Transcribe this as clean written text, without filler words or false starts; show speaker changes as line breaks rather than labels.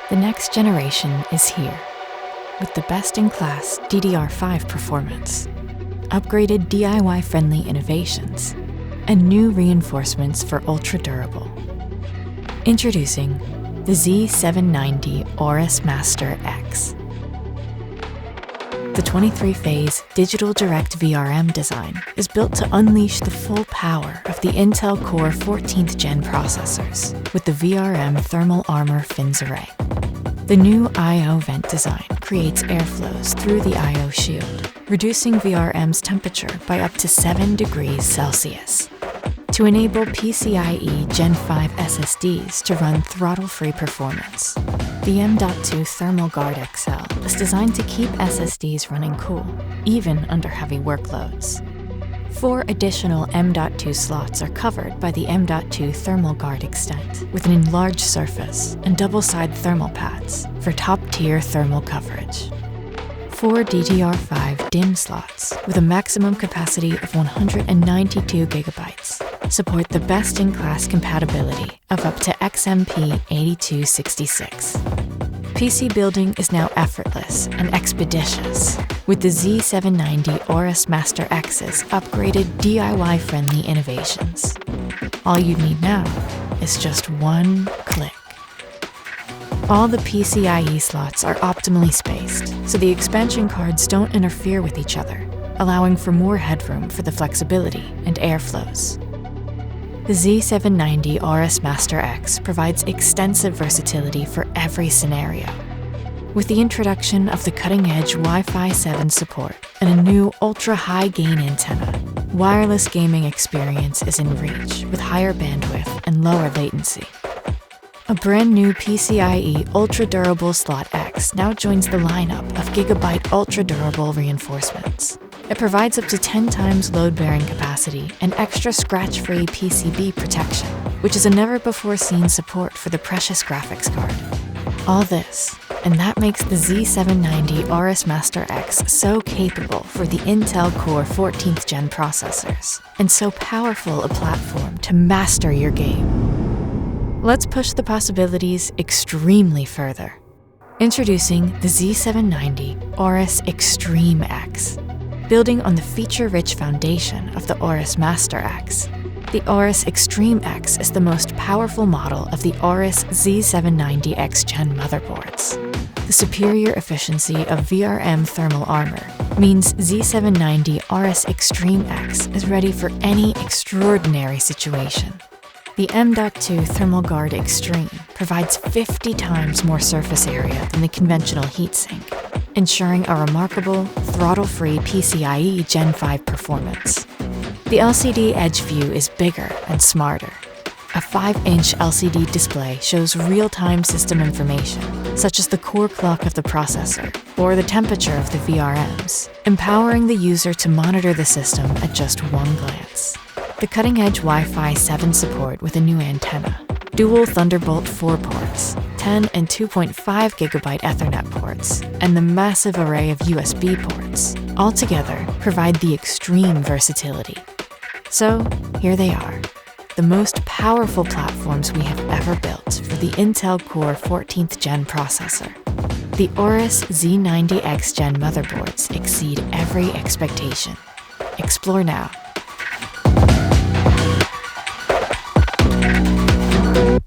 The next generation is here, with the best-in-class DDR5 performance, upgraded DIY-friendly innovations, and new reinforcements for ultra-durable. Introducing the Z790 Aorus Master X. The 23-phase digital direct VRM design is built to unleash the full power of the Intel Core 14th-gen processors with the VRM thermal armor fins array. The new I/O vent design creates airflows through the I/O shield, reducing VRM's temperature by up to 7 degrees Celsius. To enable PCIe Gen 5 SSDs to run throttle-free performance, the M.2 Thermal Guard XL is designed to keep SSDs running cool, even under heavy workloads. 4 additional M.2 slots are covered by the M.2 Thermal Guard Extent, with an enlarged surface and double-side thermal pads for top-tier thermal coverage. 4 DDR5 DIMM slots with a maximum capacity of 192 gigabytes support the best-in-class compatibility of up to XMP 8266. PC building is now effortless and expeditious with the Z790 Aorus Master X's upgraded DIY-friendly innovations. All you need now is just one click. All the PCIe slots are optimally spaced, so the expansion cards don't interfere with each other, allowing for more headroom for the flexibility and airflows. The Z790 Aorus Master X provides extensive versatility for every scenario. With the introduction of the cutting-edge Wi-Fi 7 support and a new ultra-high gain antenna, wireless gaming experience is in reach with higher bandwidth and lower latency. A brand new PCIe ultra-durable Slot X now joins the lineup of Gigabyte ultra-durable reinforcements. It provides up to 10 times load-bearing capacity and extra scratch-free PCB protection, which is a never-before-seen support for the precious graphics card. All this, and that makes the Z790 Aorus Master X so capable for the Intel Core 14th-gen processors, and so powerful a platform to master your game. Let's push the possibilities extremely further. Introducing the Z790 Aorus Xtreme X. Building on the feature-rich foundation of the Aorus Master X, the Aorus Xtreme X is the most powerful model of the Aorus Z790 X-Gen motherboards. The superior efficiency of VRM thermal armor means Z790 Aorus Xtreme X is ready for any extraordinary situation. The M.2 Thermal Guard Extreme provides 50 times more surface area than the conventional heatsink, ensuring a remarkable, throttle-free PCIe Gen 5 performance. The LCD edge view is bigger and smarter. A 5-inch LCD display shows real-time system information, such as the core clock of the processor or the temperature of the VRMs, empowering the user to monitor the system at just one glance. The cutting-edge Wi-Fi 7 support with a new antenna, dual Thunderbolt 4 ports, 10 and 2.5 gigabyte Ethernet ports, and the massive array of USB ports, all together provide the extreme versatility. So, here they are, the most powerful platforms we have ever built for the Intel Core 14th-gen processor. The Aorus Z90 X-Gen motherboards exceed every expectation. Explore now.